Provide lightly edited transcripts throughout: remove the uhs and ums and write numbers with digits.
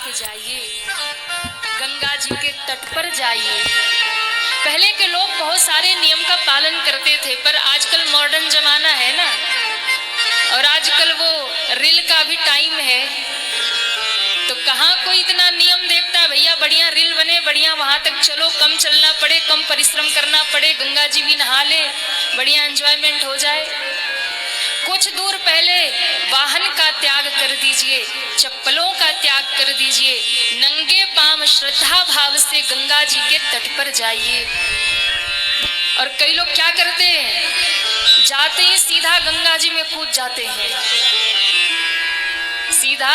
के जाइए, गंगा जी के तट पर जाइए। पहले के लोग बहुत सारे नियम का पालन करते थे, पर आजकल मॉडर्न जमाना है ना, और आजकल वो रील का भी टाइम है, तो कहाँ कोई इतना नियम देखता है। भैया बढ़िया रील बने, बढ़िया वहां तक चलो, कम चलना पड़े, कम परिश्रम करना पड़े, गंगा जी भी नहा ले, बढ़िया एंजॉयमेंट हो जाए। कुछ दूर पहले वाहन का त्याग कर दीजिए, चप्पलों का त्याग कर दीजिए, नंगे पांव श्रद्धा भाव से गंगा जी के तट पर जाइए। और कई लोग क्या करते हैं, जाते ही सीधा गंगा जी में कूद जाते हैं, सीधा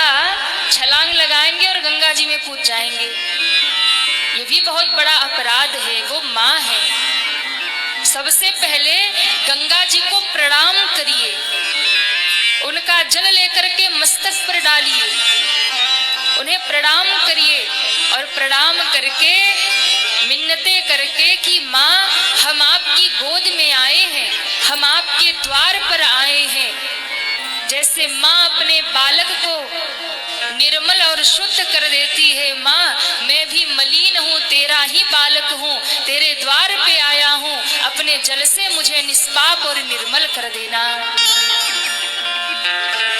छलांग लगाएंगे और गंगा जी में कूद जाएंगे। ये भी बहुत बड़ा अपराध है। वो माँ है, सबसे पहले गंगा जी को प्रणाम करिए, उनका जल लेकर के मस्तक पर डालिए, उन्हें प्रणाम करिए और प्रणाम करके मिन्नतें करके कि माँ हम आपकी गोद में आए हैं, हम आपके द्वार पर आए हैं। जैसे माँ अपने बालक को निर्मल और शुद्ध कर देती है, माँ मैं भी मलिन हूँ, तेरा ही बालक हूँ, तेरे द्वार पे आया हूँ, अपने जल से मुझे निष्पाप और निर्मल कर देना।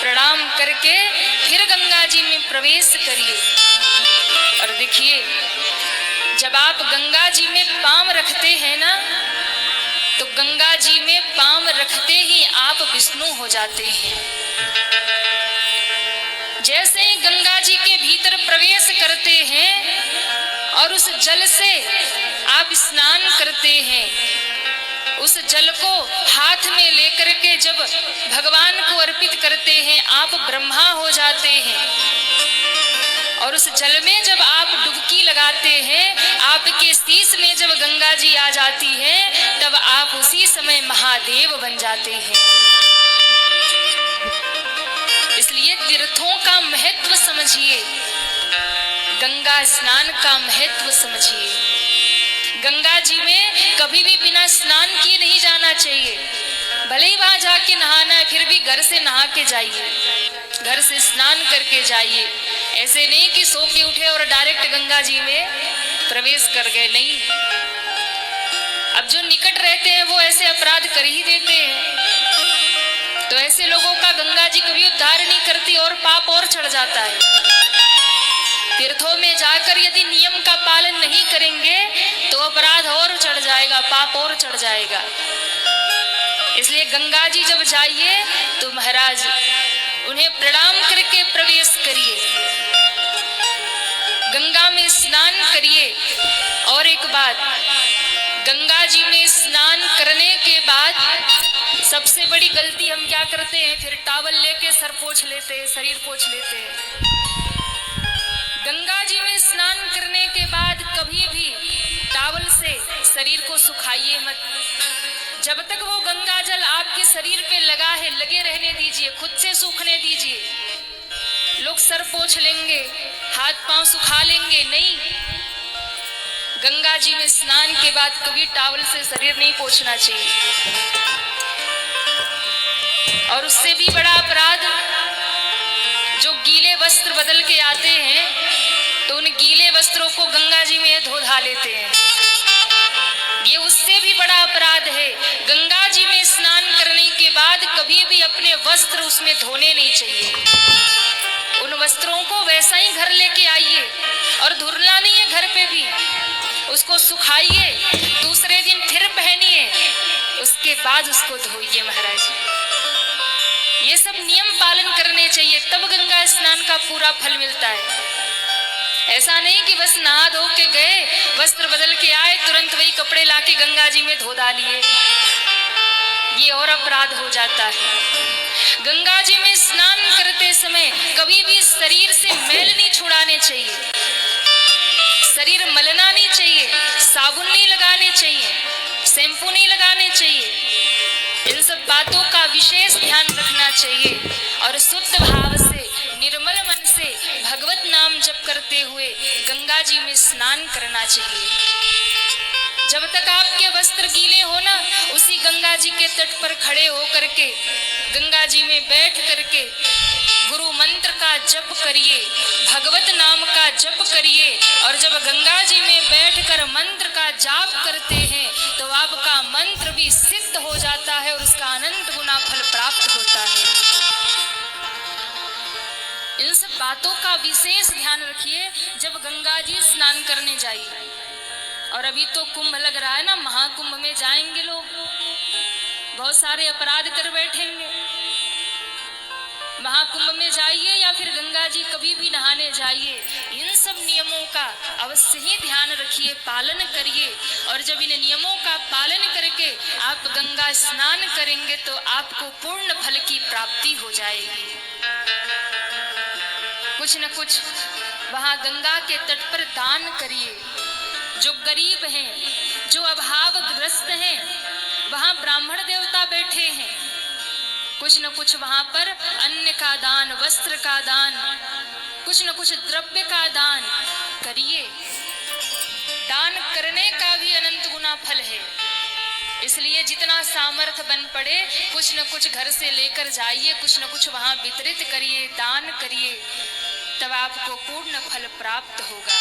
प्रणाम करके फिर गंगा जी में प्रवेश करिए। और देखिए, जब आप गंगा जी में पांव रखते हैं ना, तो गंगा जी में पांव रखते ही आप विष्णु हो जाते हैं। जैसे ही गंगा जी के भीतर प्रवेश करते हैं और उस जल से आप स्नान करते हैं, उस जल को हाथ में लेकर के जब भगवान को अर्पित करते हैं, आप ब्रह्मा हो जाते हैं। और उस जल में जब आप डुबकी लगाते हैं, आपके शीश में जब गंगा जी आ जाती है, तब आप उसी समय महादेव बन जाते हैं। इसलिए तीर्थों का महत्व समझिए, गंगा स्नान का महत्व समझिए। गंगा जी में कभी भी बिना स्नान किए नहीं जाना चाहिए। भले ही वहां जाके नहाना है, फिर भी घर से नहा के जाइए, घर से स्नान करके जाइए। ऐसे नहीं कि सो के उठे और डायरेक्ट गंगा जी में प्रवेश कर गए, नहीं। अब जो निकट रहते हैं वो ऐसे अपराध कर ही देते हैं, तो ऐसे लोगों का गंगा जी कभी उद्धार नहीं करती और पाप और चढ़ जाता है। तीर्थों में जाकर यदि नियम का पालन नहीं करेंगे तो अपराध और चढ़ जाएगा, पाप और चढ़ जाएगा। इसलिए गंगा जी जब जाइए तो महाराज उन्हें प्रणाम करके प्रवेश करिए, गंगा में स्नान करिए। और एक बात, गंगा जी में स्नान करने के बाद सबसे बड़ी गलती हम क्या करते हैं, फिर टॉवल लेके सर पोंछ लेते हैं, शरीर पोंछ लेते हैं। गंगा जी में स्नान करने के बाद कभी भी टॉवल से शरीर को सुखाइए मत। जब तक वो गंगा जल आपके शरीर पे लगा है, लगे रहने दीजिए, खुद से सूखने दीजिए। लोग सर पोंछ लेंगे, हाथ पांव सुखा लेंगे, नहीं। गंगा जी में स्नान के बाद कभी टॉवल से शरीर नहीं पोंछना चाहिए। और उससे भी बड़ा अपराध, जो गीले वस्त्र बदल के आते हैं तो उन गीले वस्त्रों को गंगा जी में धो धा लेते हैं, ये उससे भी बड़ा अपराध है। गंगा जी में स्नान करने के बाद कभी भी अपने वस्त्र उसमें धोने नहीं चाहिए। उन वस्त्रों को वैसा ही घर लेके आइए और धुलना नहीं है, घर पे भी उसको सुखाइए, दूसरे दिन फिर पहनिए, उसके बाद उसको धोइए। महाराज ये सब नियम पालन करने चाहिए, तब गंगा स्नान का पूरा फल मिलता है। ऐसा नहीं कि बस नहा धो के गए, वस्त्र बदल के आए, तुरंत वही कपड़े लाके गंगा जी में धो डालिए, ये और अपराध हो जाता है। गंगा जी में स्नान करते समय कभी भी शरीर से मैल नहीं छुड़ाने चाहिए, शरीर मलना नहीं चाहिए, साबुन नहीं लगाने चाहिए, शैम्पू नहीं लगाने चाहिए। इन सब बातों का विशेष ध्यान रखना चाहिए और शुद्ध भाव से, निर्मल मन से भगवत नाम जप करते हुए गंगा जी में स्नान करना चाहिए। जब तक आपके वस्त्र गीले हो ना, उसी गंगा जी के तट पर खड़े हो करके, गंगा जी में बैठ करके गुरु मंत्र का जप करिए, भगवत नाम का का जप करिए और जब गंगा जी में बैठकर मंत्र का जाप करते हैं तो आपका मंत्र भी सिद्ध हो जाता है और उसका अनंत गुना फल प्राप्त होता है। इन सब बातों का विशेष ध्यान रखिए जब गंगा जी स्नान करने जाइए। और अभी तो कुंभ लग रहा है ना, महाकुंभ में जाएंगे लोग, बहुत सारे अपराध कर बैठेंगे। महाकुंभ में जाइए या फिर गंगा जी कभी भी नहाने जाइए, इन सब नियमों का अवश्य ही ध्यान रखिए, पालन करिए। और जब इन नियमों का पालन करके आप गंगा स्नान करेंगे तो आपको पूर्ण फल की प्राप्ति हो जाएगी। कुछ न कुछ वहां गंगा के तट पर दान करिए। जो गरीब हैं, जो अभावग्रस्त हैं, वहां ब्राह्मण देवता बैठे हैं, कुछ न कुछ वहां पर अन्न का दान, वस्त्र का दान, कुछ न कुछ द्रव्य का दान करिए। दान करने का भी अनंत गुना फल है, इसलिए जितना सामर्थ्य बन पड़े कुछ न कुछ घर से लेकर जाइए, कुछ न कुछ वहां वितरित करिए, दान करिए, तब आपको पूर्ण फल प्राप्त होगा।